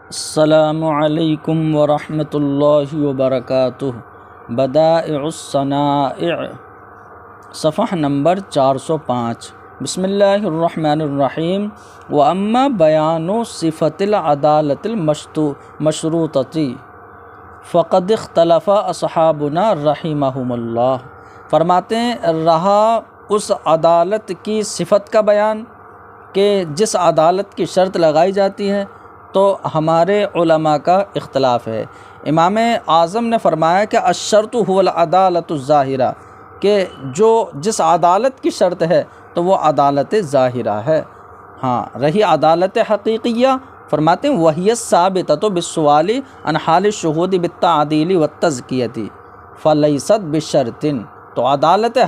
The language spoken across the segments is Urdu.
السلام علیکم ورحمۃ اللہ وبرکاتہ۔ بدائع الصنائع، صفحہ نمبر 405۔ بسم اللہ الرحمن الرحیم۔ وَأَمَّا بَيَانُ صِفَةِ الْعَدَالَةِ الْمَشْرُوطَةِ فَقَدِ اخْتَلَفَ أَصْحَابُنَا رحمہم اللہ۔ فرماتے ہیں رہا اس عدالت کی صفت کا بیان کہ جس عدالت کی شرط لگائی جاتی ہے تو ہمارے علماء کا اختلاف ہے۔ امام اعظم نے فرمایا کہ الشرط هو العدالۃ الظاہرہ، کہ جس عدالت کی شرط ہے تو وہ عدالت ظاہرہ ہے۔ ہاں، رہی عدالت حقیقیہ، فرماتے ہیں وہی ثابتۃ بالسؤال عن حال الشہود بالتعدیل والتزکیۃ فلیست بشرط۔ تو عدالت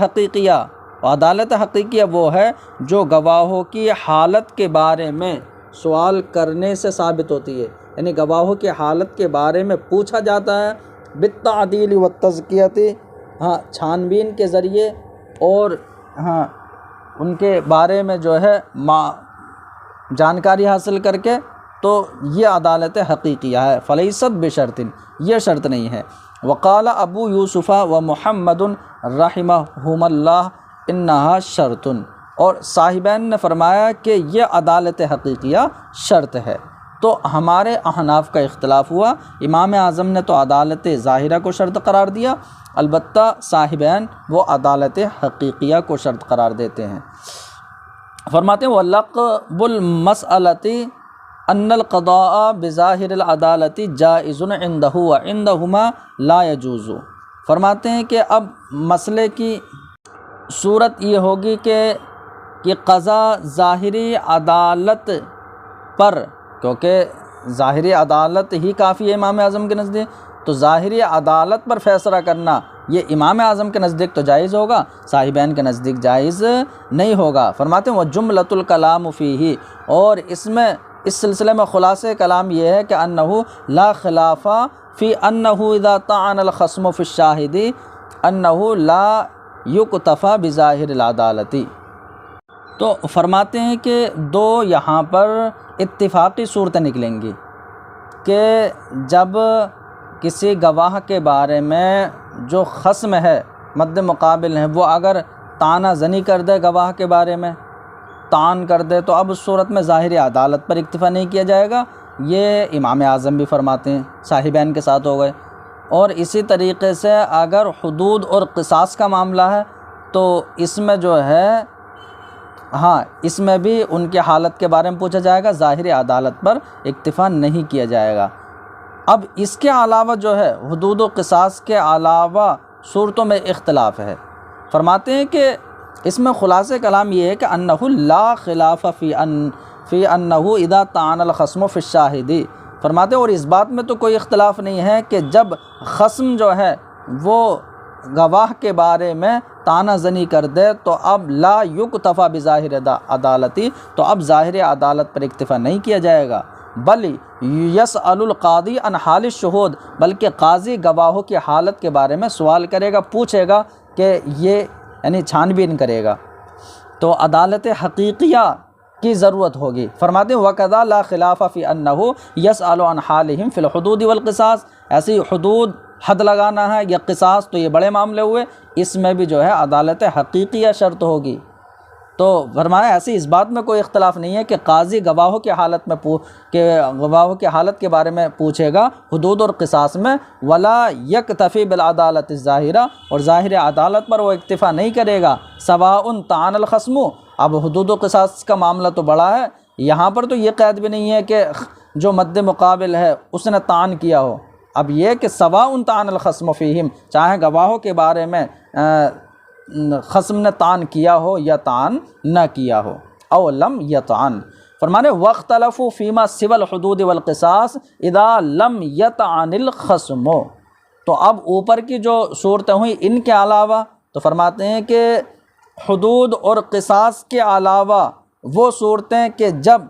حقیقیہ وہ ہے جو گواہوں کی حالت کے بارے میں سوال کرنے سے ثابت ہوتی ہے، یعنی گواہوں کی حالت کے بارے میں پوچھا جاتا ہے بالتعدیل والتزکیۃ، چھان بین کے ذریعے، اور ان کے بارے میں جو ہے جانکاری حاصل کر کے، تو یہ عدالت حقیقیہ ہے۔ فلیست بشرط، یہ شرط نہیں ہے۔ وقال ابو یوسف و محمد رحمہم اللہ انہا شرط، اور صاحبین نے فرمایا کہ یہ عدالت حقیقیہ شرط ہے۔ تو ہمارے احناف کا اختلاف ہوا۔ امام اعظم نے تو عدالت ظاہرہ کو شرط قرار دیا، البتہ صاحبین وہ عدالت حقیقیہ کو شرط قرار دیتے ہیں۔ فرماتے ہیں وَلَقْبُ الْمَسْأَلَةِ أَنَّ الْقَضَاءَ بِظَاهِرِ الْعَدَالَةِ جَائِزٌ عِنْدَهُ وَعِنْدَهُمَا لَا يَجُوزُ۔ فرماتے ہیں کہ اب مسئلے کی صورت یہ ہوگی کہ قضا ظاہری عدالت پر، کیونکہ ظاہری عدالت ہی کافی ہے امام اعظم کے نزدیک، تو ظاہری عدالت پر فیصلہ کرنا یہ امام اعظم کے نزدیک تو جائز ہوگا، صاحبین کے نزدیک جائز نہیں ہوگا۔ فرماتے ہیں وَجُمْلَةُ الْكَلَامُ فِيهِ، اور اس سلسلے میں خلاصہ کلام یہ ہے کہ أَنَّهُ لَا خِلَافَ فِي أَنَّهُ إِذَا طَعَنَ الْخَصْمُ فِي الشَّاهِدِ أَنَّهُ لَا يُكْتَفَى بِظَاهِرِ الْعَدَالَةِ۔ تو فرماتے ہیں کہ دو یہاں پر اتفاقی صورتیں نکلیں گی کہ جب کسی گواہ کے بارے میں جو خصم ہے، مد مقابل ہے، وہ اگر طعنہ زنی کر دے گواہ کے بارے میں، طعن کر دے، تو اب اس صورت میں ظاہری عدالت پر اکتفا نہیں کیا جائے گا۔ یہ امام اعظم بھی فرماتے ہیں، صاحبین کے ساتھ ہو گئے۔ اور اسی طریقے سے اگر حدود اور قصاص کا معاملہ ہے تو اس میں جو ہے اس میں بھی ان کی حالت کے بارے میں پوچھا جائے گا، ظاہری عدالت پر اکتفا نہیں کیا جائے گا۔ اب اس کے علاوہ جو ہے حدود و قصاص کے علاوہ صورتوں میں اختلاف ہے۔ فرماتے ہیں کہ اس میں خلاصہ کلام یہ ہے کہ انہ لا خلاف فی انہ اذا طعن الخصم فی الشاہد۔ فرماتے ہیں اور اس بات میں تو کوئی اختلاف نہیں ہے کہ جب خصم جو ہے وہ گواہ کے بارے میں طعنہ زنی کر دے تو اب لا یکتفی بظاہر عدالتی، تو اب ظاہر عدالت پر اکتفا نہیں کیا جائے گا، بل یسأل القاضی عن حال الشہود، بلکہ قاضی گواہوں کی حالت کے بارے میں سوال کرے گا، پوچھے گا کہ یہ یعنی چھان بین کرے گا، تو عدالت حقیقیہ کی ضرورت ہوگی۔ فرماتے ہیں وَكَذَا لَا خِلَافَ فِي أَنَّهُ يَسْأَلُ عَنْ حَالِهِمْ فِي الْحُدُودِ وَالْقِصَاصِ۔ ایسی حدود، حد لگانا ہے یا قصاص، تو یہ بڑے معاملے ہوئے، اس میں بھی جو ہے عدالت حقیقیہ شرط ہوگی۔ تو فرمایا ایسی اس بات میں کوئی اختلاف نہیں ہے کہ قاضی گواہوں کی حالت میں گواہوں کی حالت کے بارے میں پوچھے گا حدود اور قصاص میں، ولا یکتفی بالعدالت الظاہرہ، اور ظاہر عدالت پر وہ اکتفا نہیں کرے گا۔ سواء طعن الخصم، اب حدود و قصاص کا معاملہ تو بڑا ہے، یہاں پر تو یہ قید بھی نہیں ہے کہ جو مد مقابل ہے اس نے طعن کیا ہو، اب یہ کہ سواء طعن الخصم فیہم، چاہے گواہوں کے بارے میں خصم نے طعن کیا ہو یا طعن نہ کیا ہو، او لم یطعن۔ فرمانے واختلفوا فیما سوى الحدود والقصاص اذا لم یطعن الخصم۔ تو اب اوپر کی جو صورتیں ہوئیں ان کے علاوہ، تو فرماتے ہیں کہ حدود اور قصاص کے علاوہ وہ صورتیں کہ جب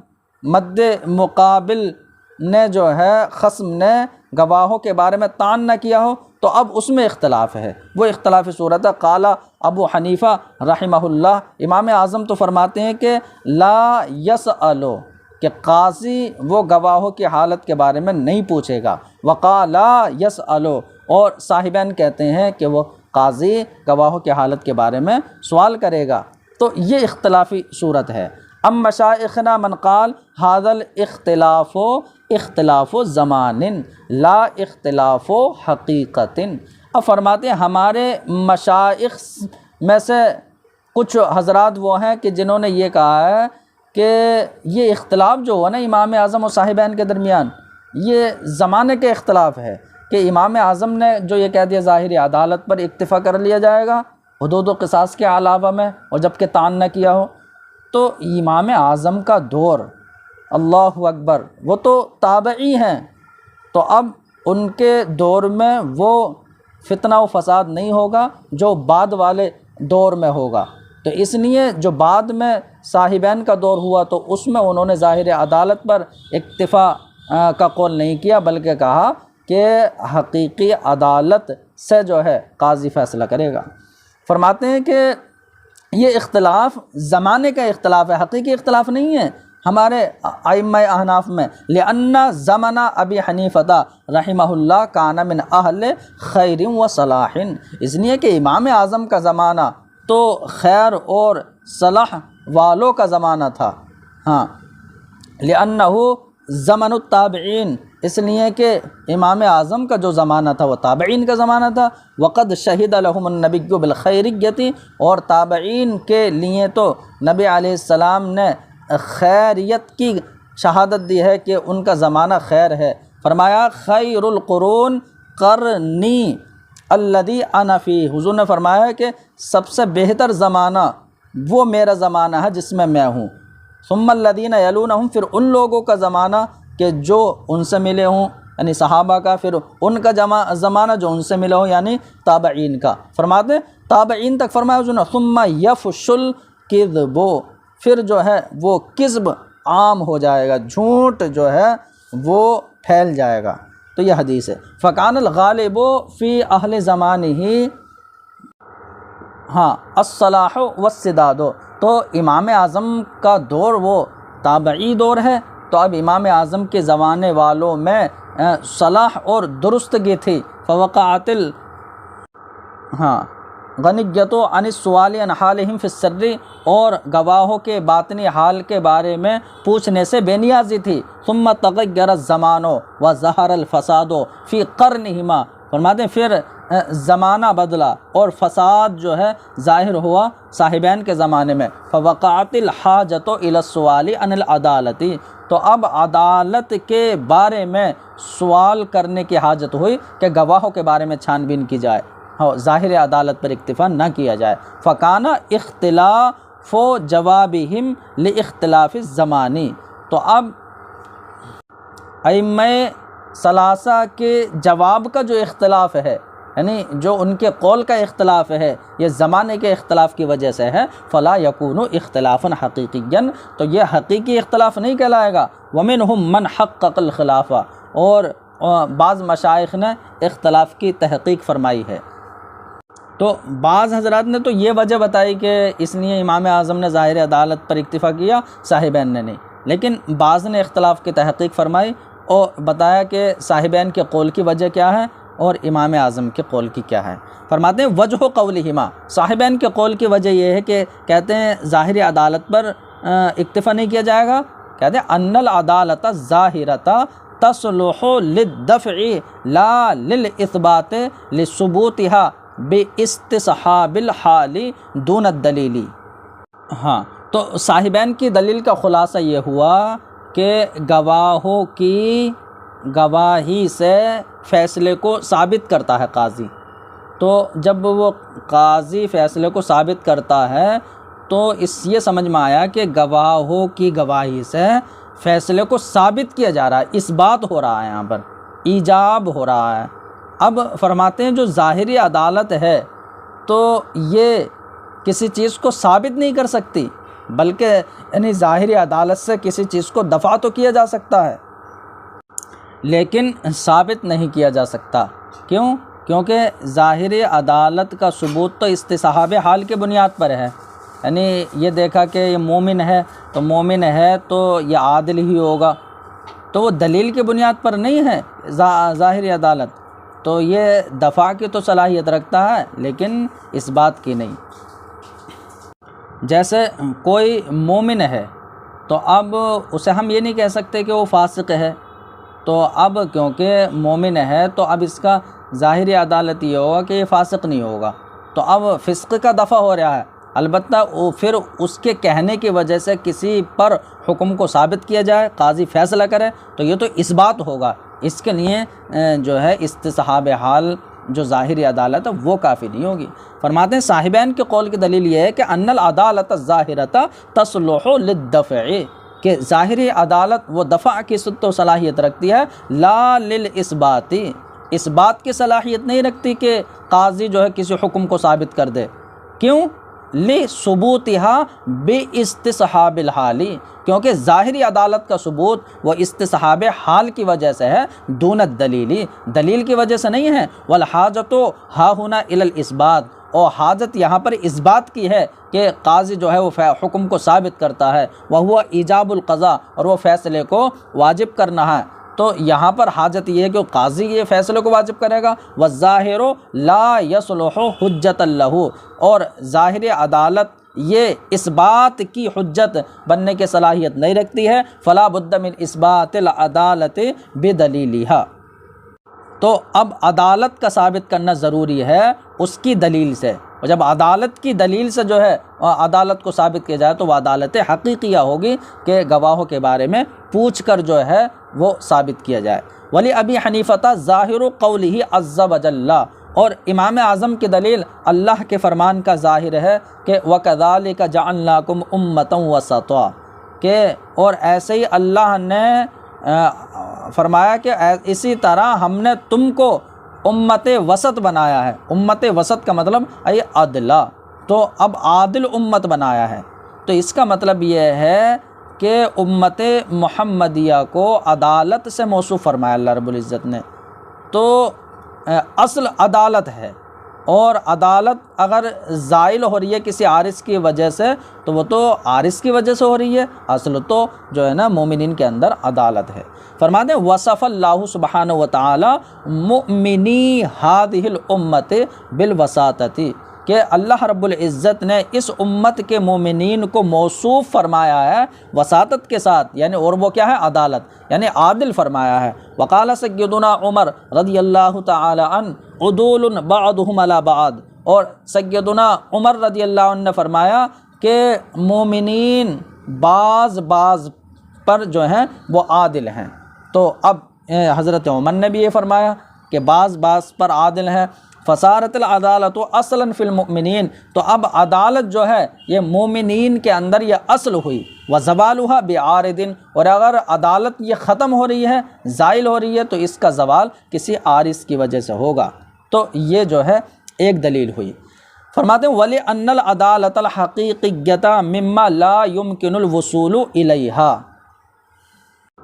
مد مقابل نے جو ہے خصم نے گواہوں کے بارے میں طعن نہ کیا ہو، تو اب اس میں اختلاف ہے، وہ اختلافی صورت ہے۔ قال ابو حنیفہ رحمہ اللہ، امام اعظم تو فرماتے ہیں کہ لا یسألو کہ قاضی وہ گواہوں کی حالت کے بارے میں نہیں پوچھے گا۔ وقالا یسألو، اور صاحبین کہتے ہیں کہ وہ قاضی گواہوں کی حالت کے بارے میں سوال کرے گا۔ تو یہ اختلافی صورت ہے۔ ام مشائخنا من قال ھذا الاختلاف اختلاف زمان لا اختلاف حقیقت۔ اب فرماتے ہیں ہمارے مشائخ میں سے کچھ حضرات وہ ہیں کہ جنہوں نے یہ کہا ہے کہ یہ اختلاف جو ہوا نا امام اعظم و صاحبین کے درمیان، یہ زمانے کے اختلاف ہے، کہ امام اعظم نے جو یہ کہہ دیا ظاہری عدالت پر اکتفا کر لیا جائے گا حدود و قصاص کے علاوہ میں، اور جب کہ تعان نہ کیا ہو، تو امام اعظم کا دور، اللہ اکبر، وہ تو تابعی ہیں، تو اب ان کے دور میں وہ فتنہ و فساد نہیں ہوگا جو بعد والے دور میں ہوگا۔ تو اس لیے جو بعد میں صاحبین کا دور ہوا تو اس میں انہوں نے ظاہر عدالت پر اکتفا کا قول نہیں کیا، بلکہ کہا کہ حقیقی عدالت سے جو ہے قاضی فیصلہ کرے گا۔ فرماتے ہیں کہ یہ اختلاف زمانے کا اختلاف ہے، حقیقی اختلاف نہیں ہے ہمارے ائمہ احناف میں۔ لأن زمانہ ابی حنیفہ رحمہ اللہ کان من اہل خیر و صلاح، اس لیے کہ امام اعظم کا زمانہ تو خیر اور صلاح والوں کا زمانہ تھا۔ ہاں، لأنہ زمن التابعین، اس لیے کہ امام اعظم کا جو زمانہ تھا وہ تابعین کا زمانہ تھا۔ وقد شہد لہم النبی بالخیریت، اور تابعین کے لیے تو نبی علیہ السلام نے خیریت کی شہادت دی ہے کہ ان کا زمانہ خیر ہے۔ فرمایا خیر القرون قرنی الذی انا فی، حضور نے فرمایا کہ سب سے بہتر زمانہ وہ میرا زمانہ ہے جس میں میں ہوں۔ ثم الذین یلونہم، پھر ان لوگوں کا زمانہ کہ جو ان سے ملے ہوں، یعنی صحابہ کا، پھر ان کا زمانہ جو ان سے ملے ہوں، یعنی تابعین کا۔ فرماتے ہیں تابعین تک فرمایا حضور نے ثم یفش الکذب، پھر جو ہے وہ کذب عام ہو جائے گا، جھوٹ جو ہے وہ پھیل جائے گا۔ تو یہ حدیث ہے۔ فکان الغالب فی اہل زمانہ، ہاں، الصلاح والسداد، تو امام اعظم کا دور وہ تابعی دور ہے، تو اب امام اعظم کے زمانے والوں میں صلاح اور درستگی تھی۔ فوقعت غنیت عن السؤال عن حالہم فی السر، اور گواہوں کے باطنی حال کے بارے میں پوچھنے سے بے نیازی تھی۔ ثم تغیر الزمان وظہر الفساد فی قرنہما، فرماتے ہیں پھر زمانہ بدلا اور فساد جو ہے ظاہر ہوا صاحبین کے زمانے میں۔ فوقعت الحاجۃ الی السؤال عن العدالۃ، تو اب عدالت کے بارے میں سوال کرنے کی حاجت ہوئی کہ گواہوں کے بارے میں چھان بین کی جائے، ظاہر عدالت پر اکتفا نہ کیا جائے۔ فکان اختلاف جوابہم لاختلاف الزمان، تو اب ائمہ ثلاثہ کے جواب کا جو اختلاف ہے، یعنی جو ان کے قول کا اختلاف ہے، یہ زمانے کے اختلاف کی وجہ سے ہے۔ فلا یکون اختلافا حقیقیا، تو یہ حقیقی اختلاف نہیں کہلائے گا۔ ومنہم من حقق الخلاف، اور بعض مشائخ نے اختلاف کی تحقیق فرمائی ہے۔ تو بعض حضرات نے تو یہ وجہ بتائی کہ اس لیے امام اعظم نے ظاہر عدالت پر اکتفا کیا، صاحبین نے نہیں، لیکن بعض نے اختلاف کی تحقیق فرمائی اور بتایا کہ صاحبین کے قول کی وجہ کیا ہے اور امام اعظم کے قول کی کیا ہے۔ فرماتے ہیں وجہ قولہما، صاحبین کے قول کی وجہ یہ ہے کہ کہتے ہیں ظاہری عدالت پر اکتفا نہیں کیا جائے گا، کہتے ہیں ان العدالت ظاہرۃ تصلح للدفع لا للاثبات لثبوتها باستصحاب الحال دون الدلیل۔ ہاں، تو صاحبین کی دلیل کا خلاصہ یہ ہوا کہ گواہوں کی گواہی سے فیصلے کو ثابت کرتا ہے قاضی، تو جب وہ قاضی فیصلے کو ثابت کرتا ہے تو یہ سمجھ میں آیا کہ گواہوں کی گواہی سے فیصلے کو ثابت کیا جا رہا ہے، اس بات ہو رہا ہے، یہاں پر ایجاب ہو رہا ہے۔ اب فرماتے ہیں جو ظاہری عدالت ہے تو یہ کسی چیز کو ثابت نہیں کر سکتی، بلکہ یعنی ظاہری عدالت سے کسی چیز کو دفع تو کیا جا سکتا ہے لیکن ثابت نہیں کیا جا سکتا۔ کیوں؟ کیونکہ ظاہری عدالت کا ثبوت تو استصحاب حال کے بنیاد پر ہے، یعنی یہ دیکھا کہ یہ مومن ہے تو مومن ہے تو یہ عادل ہی ہوگا، تو وہ دلیل کی بنیاد پر نہیں ہے ظاہری عدالت، تو یہ دفاع کی تو صلاحیت رکھتا ہے لیکن اس بات کی نہیں۔ جیسے کوئی مومن ہے تو اب اسے ہم یہ نہیں کہہ سکتے کہ وہ فاسق ہے، تو اب کیونکہ مومن ہے تو اب اس کا ظاہری عدالت یہ ہوگا کہ یہ فاسق نہیں ہوگا، تو اب فسق کا دفع ہو رہا ہے۔ البتہ وہ پھر اس کے کہنے کی وجہ سے کسی پر حکم کو ثابت کیا جائے، قاضی فیصلہ کرے، تو یہ تو اس بات ہوگا، اس کے لیے جو ہے استصحاب حال جو ظاہری عدالت ہے وہ کافی نہیں ہوگی۔ فرماتے ہیں صاحبین کے قول کی دلیل یہ ہے کہ ان العدالت الظاہرۃ تصلح للدفع، کہ ظاہری عدالت وہ دفع کی تو صلاحیت رکھتی ہے، لا للاثبات، اس بات کی صلاحیت نہیں رکھتی کہ قاضی جو ہے کسی حکم کو ثابت کر دے۔ کیوں؟ لثبوتها باستصحاب الحال، کیونکہ ظاہری عدالت کا ثبوت وہ استصحاب حال کی وجہ سے ہے، دون الدلیل، دلیل کی وجہ سے نہیں ہے۔ والحاجۃ ہا ہنا الی الاثبات، اور حاجت یہاں پر اس بات کی ہے کہ قاضی جو ہے وہ حکم کو ثابت کرتا ہے، وہو ایجاب القضاء، اور وہ فیصلے کو واجب کرنا ہے، تو یہاں پر حاجت یہ ہے کہ قاضی یہ فیصلے کو واجب کرے گا۔ والظاہر لا یصلح حجۃ لہ، اور ظاہر عدالت یہ اس بات کی حجت بننے کی صلاحیت نہیں رکھتی ہے۔ فلا بد من اثبات العدالت بدلیلها، تو اب عدالت کا ثابت کرنا ضروری ہے اس کی دلیل سے، اور جب عدالت کی دلیل سے جو ہے عدالت کو ثابت کیا جائے تو وہ عدالت حقیقیہ ہوگی کہ گواہوں کے بارے میں پوچھ کر جو ہے وہ ثابت کیا جائے۔ ولی ابی حنیفہ ظاہر قولہ عز وجل، اور امام اعظم کی دلیل اللہ کے فرمان کا ظاہر ہے کہ وَكَذَلِكَ جَعَلْنَاكُمْ أُمَّةً وَسَطًا، کہ اور ایسے ہی اللہ نے فرمایا کہ اسی طرح ہم نے تم کو امت وسط بنایا ہے۔ امت وسط کا مطلب ای عدلہ، تو اب عادل امت بنایا ہے، تو اس کا مطلب یہ ہے کہ امت محمدیہ کو عدالت سے موصوف فرمایا اللہ رب العزت نے، تو اصل عدالت ہے، اور عدالت اگر زائل ہو رہی ہے کسی عارض کی وجہ سے تو وہ تو عارض کی وجہ سے ہو رہی ہے، اصل تو جو ہے نا مومنین کے اندر عدالت ہے۔ فرماتے ہیں وصف اللہ سبحانہ وتعالی مؤمنی ہذہ الامت بالوساطۃ، کہ اللہ رب العزت نے اس امت کے مومنین کو موصوف فرمایا ہے وساطت کے ساتھ، یعنی اور وہ کیا ہے؟ عدالت، یعنی عادل فرمایا ہے۔ وقال سیدنا عمر رضی اللہ تعالی عنہ عدول بعضهم علی بعض، اور سیدنا عمر رضی اللہ عنہ نے فرمایا کہ مومنین بعض پر جو ہیں وہ عادل ہیں، تو اب حضرت عمر نے بھی یہ فرمایا کہ بعض پر عادل ہیں۔ فصارت العدالت اصلا فی المؤمنین، تو اب عدالت جو ہے یہ مومنین کے اندر یہ اصل ہوئی۔ وزوالها بعارض، اور اگر عدالت یہ ختم ہو رہی ہے، زائل ہو رہی ہے، تو اس کا زوال کسی عارض کی وجہ سے ہوگا، تو یہ جو ہے ایک دلیل ہوئی۔ فرماتے ہیں وَلِأَنَّ الْعَدَالَةَ الْحَقِيقِيَّةَ مِمَّا لَا يُمْكِنُ الْوُصُولُ إِلَيْهَا،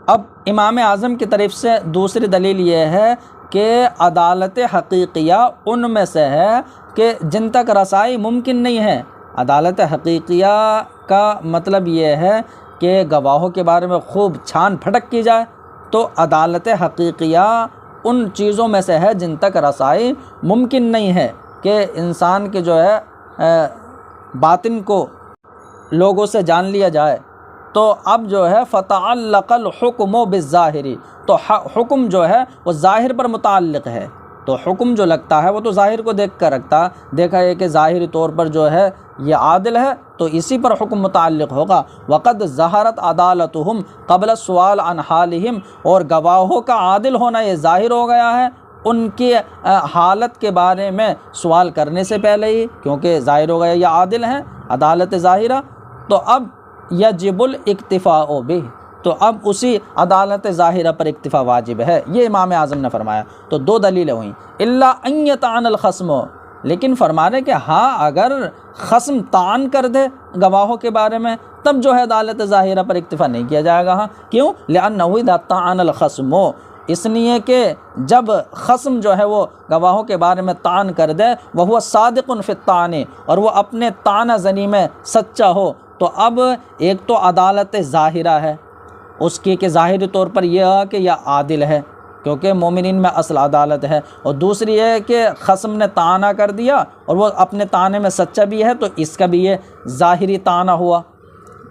اب امام اعظم کی طرف سے دوسری دلیل یہ ہے کہ عدالت حقیقیہ ان میں سے ہے کہ جن تک رسائی ممکن نہیں ہے۔ عدالت حقیقیہ کا مطلب یہ ہے کہ گواہوں کے بارے میں خوب چھان پھٹک کی جائے، تو عدالت حقیقیہ ان چیزوں میں سے ہے جن تک رسائی ممکن نہیں ہے کہ انسان کے جو ہے باطن کو لوگوں سے جان لیا جائے، تو اب جو ہے فتعلق الحکم بالظاہری، تو حکم جو ہے وہ ظاہر پر متعلق ہے، تو حکم جو لگتا ہے وہ تو ظاہر کو دیکھ کر دیکھا ہے کہ ظاہری طور پر جو ہے یہ عادل ہے، تو اسی پر حکم متعلق ہوگا۔ وقد ظہرت عدالتہم قبل السؤال عن حالہم، اور گواہوں کا عادل ہونا یہ ظاہر ہو گیا ہے ان کی حالت کے بارے میں سوال کرنے سے پہلے ہی، کیونکہ ظاہر ہو گیا یہ عادل ہیں، عدالت ظاہرہ، تو اب یجب الاکتفاء بہ، تو اب اسی عدالت ظاہرہ پر اکتفا واجب ہے، یہ امام اعظم نے فرمایا۔ تو دو دلیلیں ہوئیں، الا ان یطعن الخصم، لیکن فرما رہے کہ ہاں اگر خصم طعن کر دے گواہوں کے بارے میں تب جو ہے عدالت ظاہرہ پر اکتفا نہیں کیا جائے گا۔ ہاں کیوں؟ لأنہ اذا طعن الخصم، اس لیے کہ جب خصم جو ہے وہ گواہوں کے بارے میں طعن کر دے، وہو صادق فی الطعن، اور وہ اپنے طعنہ زنی میں سچا ہو، تو تو اب ایک تو عدالت ظاہرہ ہے اس کی کہ ظاہری طور پر یہ ہے کہ یہ عادل ہے کیونکہ مومنین میں اصل عدالت ہے، اور دوسری ہے کہ خصم نے طعنہ کر دیا اور وہ اپنے طعنے میں سچا بھی ہے تو اس کا بھی یہ ظاہری طعنہ ہوا،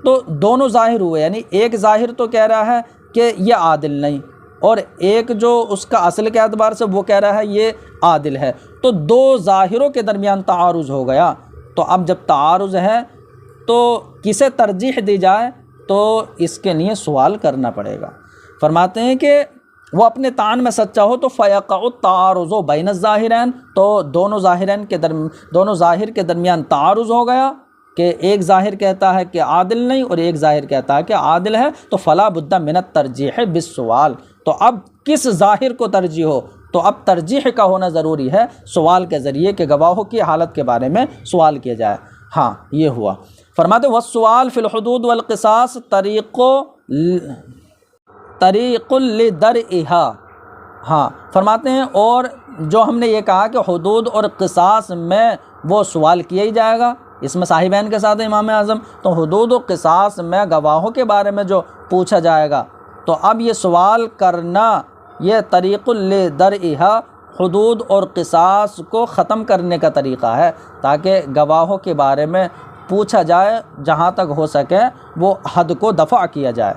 تو دونوں ظاہر ہوئے، یعنی ایک ظاہر تو کہہ رہا ہے کہ یہ عادل نہیں، اور ایک جو اس کا اصل کے اعتبار سے وہ کہہ رہا ہے یہ عادل ہے، تو دو ظاہروں کے درمیان تعارض ہو گیا۔ تو اب جب تعارض ہے تو کسے ترجیح دی جائے، تو اس کے لیے سوال کرنا پڑے گا۔ فرماتے ہیں کہ وہ اپنے طعن میں سچا ہو تو فیقع التعارض بین الظاہرین، تو دونوں ظاہر کے درمیان تعارض ہو گیا کہ ایک ظاہر کہتا ہے کہ عادل نہیں اور ایک ظاہر کہتا ہے کہ عادل ہے، تو فلا بد من الترجیح بالسوال، تو اب کس ظاہر کو ترجیح ہو، تو اب ترجیح کا ہونا ضروری ہے سوال کے ذریعے کہ گواہوں کی حالت کے بارے میں سوال کیا جائے۔ ہاں یہ ہوا۔ فرماتے والسؤال فی الحدود والقصاص طریق لدرئہا، ہاں فرماتے ہیں اور جو ہم نے یہ کہا کہ حدود اور قصاص میں وہ سوال کیا ہی جائے گا، اس میں صاحبین کے ساتھ امام اعظم، تو حدود و قصاص میں گواہوں کے بارے میں جو پوچھا جائے گا، تو اب یہ سوال کرنا یہ طریق لدرئہا حدود اور قصاص کو ختم کرنے کا طریقہ ہے، تاکہ گواہوں کے بارے میں پوچھا جائے، جہاں تک ہو سکے وہ حد کو دفع کیا جائے۔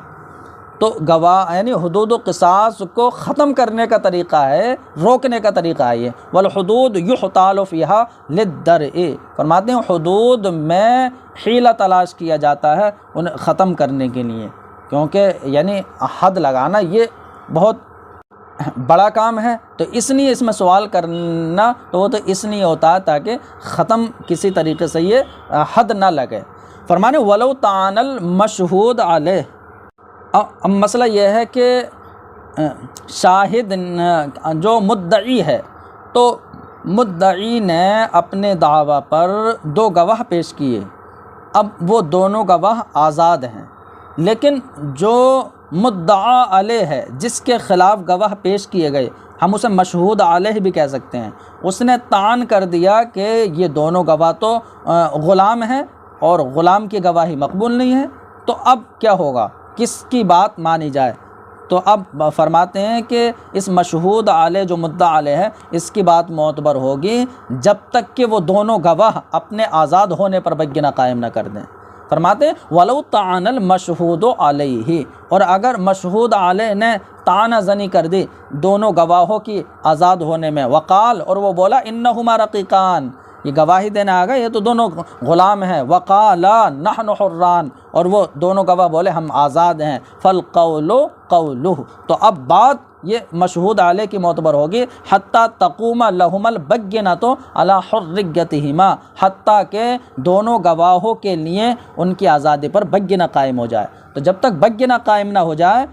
تو گواہ یعنی حدود و قصاص کو ختم کرنے کا طریقہ ہے، روکنے کا طریقہ ہے یہ۔ والحدود یحتال فیہا للدرء، فرماتے ہیں حدود میں حیلہ تلاش کیا جاتا ہے انہیں ختم کرنے کے لیے، کیونکہ یعنی حد لگانا یہ بہت بڑا کام ہے، تو اس لیے اس میں سوال کرنا تو وہ تو اس لیے ہوتا ہے تاکہ ختم کسی طریقے سے یہ حد نہ لگے۔ فرمانے ولو طعن المشہود علیہ، اب مسئلہ یہ ہے کہ شاہد جو مدعی ہے، تو مدعی نے اپنے دعویٰ پر دو گواہ پیش کیے، اب وہ دونوں گواہ آزاد ہیں، لیکن جو مدعا علیہ ہے جس کے خلاف گواہ پیش کیے گئے، ہم اسے مشہود علیہ بھی کہہ سکتے ہیں، اس نے طعن کر دیا کہ یہ دونوں گواہ تو غلام ہیں اور غلام کی گواہی مقبول نہیں ہے، تو اب کیا ہوگا، کس کی بات مانی جائے؟ تو اب فرماتے ہیں کہ اس مشہود علیہ جو مدعا علیہ ہے اس کی بات معتبر ہوگی جب تک کہ وہ دونوں گواہ اپنے آزاد ہونے پر بینہ قائم نہ کر دیں۔ فرماتے ہیں ولو طعن المشہود علیہ، اور اگر مشہود علیہ نے طعنہ زنی کر دی دونوں گواہوں کی آزاد ہونے میں، وقال، اور وہ بولا انہما رقیقان، یہ گواہی دینے آ گئے یہ تو دونوں غلام ہیں، وقالا نحن حران، اور وہ دونوں گواہ بولے ہم آزاد ہیں، فالقول قولہ، تو اب بات یہ مشہود علیہ کی معتبر ہوگی حتیٰ تقوم لہم البینۃ علی حریتہما، حتیٰ کہ دونوں گواہوں کے لیے ان کی آزادی پر بینہ قائم ہو جائے، تو جب تک بینہ قائم نہ ہو جائے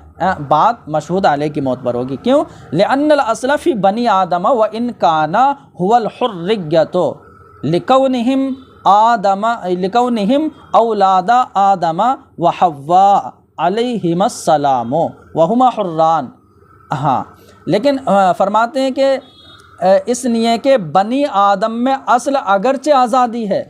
بات مشہود علیہ کی معتبر ہوگی۔ کیوں؟ لأن الاصل فی بنی آدم وان کان هو الحریۃ لکونہم اولاد آدم وحواء علیہما السلام وہما حران، ہاں لیکن فرماتے ہیں کہ اس لیے کہ بنی آدم میں اصل اگرچہ آزادی ہے،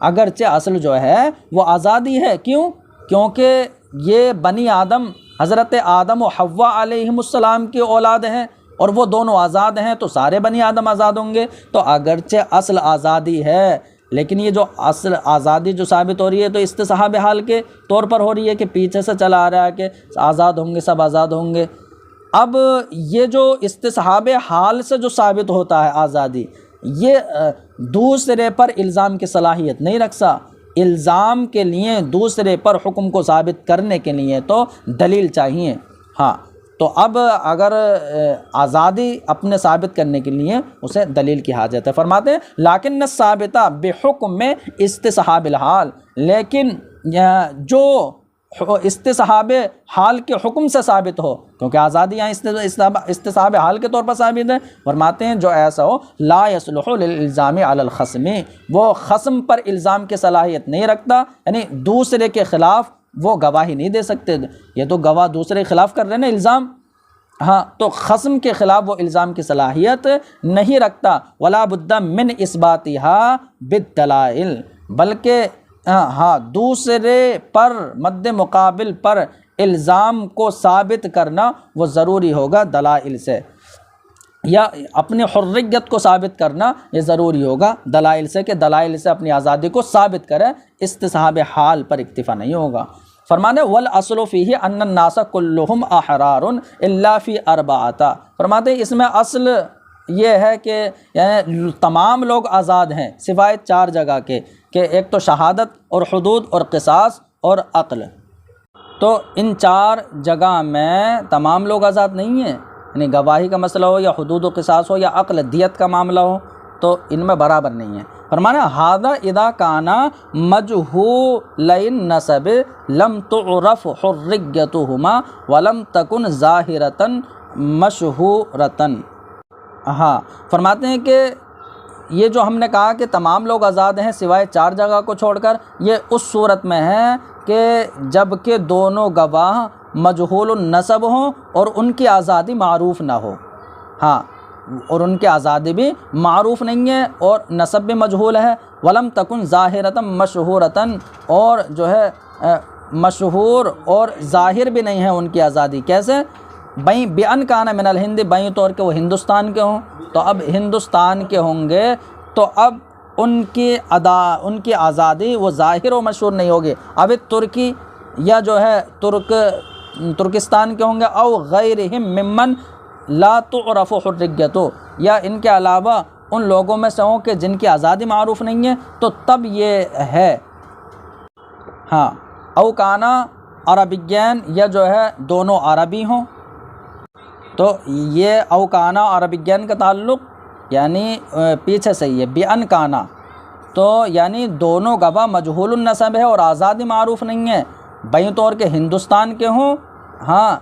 اگرچہ اصل جو ہے وہ آزادی ہے، کیوں؟ کیونکہ یہ بنی آدم حضرت آدم و حوا علیہم السلام کی اولاد ہیں اور وہ دونوں آزاد ہیں، تو سارے بنی آدم آزاد ہوں گے، تو اگرچہ اصل آزادی ہے لیکن یہ جو اصل آزادی جو ثابت ہو رہی ہے تو استصحاب حال کے طور پر ہو رہی ہے کہ پیچھے سے چلا آ رہا ہے کہ آزاد ہوں گے، سب آزاد ہوں گے۔ اب یہ جو استصحاب حال سے جو ثابت ہوتا ہے آزادی، یہ دوسرے پر الزام کی صلاحیت نہیں رکھتا، الزام کے لیے دوسرے پر حکم کو ثابت کرنے کے لیے تو دلیل چاہیے۔ ہاں تو اب اگر آزادی اپنے ثابت کرنے کے لیے اسے دلیل کی حاجت ہے۔ فرماتے ہیں لیکن ثابتہ بحکم میں استصحاب الحال، لیکن جو استصحاب حال کے حکم سے ثابت ہو، کیونکہ آزادی یہاں استصحاب حال کے طور پر ثابت ہے، فرماتے ہیں جو ایسا ہو لا يصلح للالزام علی الخصم، وہ خصم پر الزام کی صلاحیت نہیں رکھتا، یعنی دوسرے کے خلاف وہ گواہی نہیں دے سکتے، یہ تو گواہ دوسرے کے خلاف کر رہے ہیں نا الزام، ہاں تو خصم کے خلاف وہ الزام کی صلاحیت نہیں رکھتا۔ ولا بد من اثباتها بالدلائل، بلکہ ہاں دوسرے پر مد مقابل پر الزام کو ثابت کرنا وہ ضروری ہوگا دلائل سے، یا اپنی حریت کو ثابت کرنا یہ ضروری ہوگا دلائل سے، کہ دلائل سے اپنی آزادی کو ثابت کرے، استصحاب حال پر اکتفا نہیں ہوگا۔ فرمانے والاصل فیہ ان الناس کلہم احرار الا فی اربعۃ، فرماتے ہیں اس میں اصل یہ ہے کہ یعنی تمام لوگ آزاد ہیں سوائے 4 جگہ کے، کہ ایک تو شہادت اور حدود اور قصاص اور عقل، تو ان 4 جگہ میں تمام لوگ آزاد نہیں ہیں، یعنی گواہی کا مسئلہ ہو یا حدود و قصاص ہو یا عقل دیت کا معاملہ ہو، تو ان میں برابر نہیں ہے۔ فرمانا ھذا اذا کانا مجہول النسب لم تعرف حریتہما ولم تکن ظاہرۃ مشہورۃ۔ ہاں فرماتے ہیں کہ یہ جو ہم نے کہا کہ تمام لوگ آزاد ہیں سوائے 4 جگہ کو چھوڑ کر، یہ اس صورت میں ہے کہ جب کہ دونوں گواہ مجہول النسب ہوں اور ان کی آزادی معروف نہ ہو، ہاں اور ان کی آزادی بھی معروف نہیں ہے اور نسب بھی مجہول ہے، ولم تکن ظاہرۃ مشہورۃ، اور جو ہے مشہور اور ظاہر بھی نہیں ہے ان کی آزادی۔ کیسے؟ بیں بان کان من الہند، بیں طور کہ وہ ہندوستان کے ہوں، تو اب ہندوستان کے ہوں گے تو اب ان کی آزادی وہ ظاہر و مشہور نہیں ہوگی۔ اب ترکی یا جو ہے ترکستان کے ہوں گے، او غیرہم ممن لا تعرف حریتہ، یا ان کے علاوہ ان لوگوں میں سے ہوں کہ جن کی آزادی معروف نہیں ہے، تو تب یہ ہے ہاں او کانا عربین، یا جو ہے دونوں عربی ہوں، تو یہ او کانا عربین کا تعلق یعنی پیچھے سے یہ بان کانا، تو یعنی دونوں گواہ مجہول النسب ہے اور آزادی معروف نہیں ہے، بیں طور کے ہندوستان کے ہوں ہاں،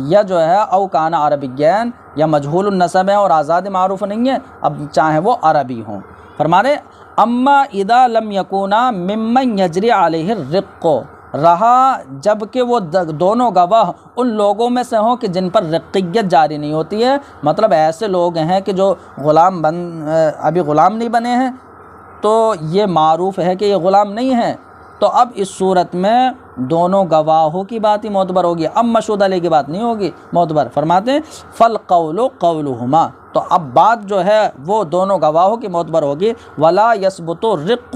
یا جو ہے او کانا عربین، یا مجہول النسب ہے اور آزادی معروف نہیں ہے، اب چاہے وہ عربی ہوں۔ فرمانے اما اذا لم یکونا ممن یجری علیہ الرق، رہا جب کہ وہ دونوں گواہ ان لوگوں میں سے ہوں کہ جن پر رقیت جاری نہیں ہوتی ہے، مطلب ایسے لوگ ہیں کہ جو ابھی غلام نہیں بنے ہیں، تو یہ معروف ہے کہ یہ غلام نہیں ہیں، تو اب اس صورت میں دونوں گواہوں کی بات ہی معتبر ہوگی، اب مشہود علیہ کی بات نہیں ہوگی معتبر۔ فرماتے ہیں فالقول قولہما، تو اب بات جو ہے وہ دونوں گواہوں کی معتبر ہوگی، ولا یثبت الرق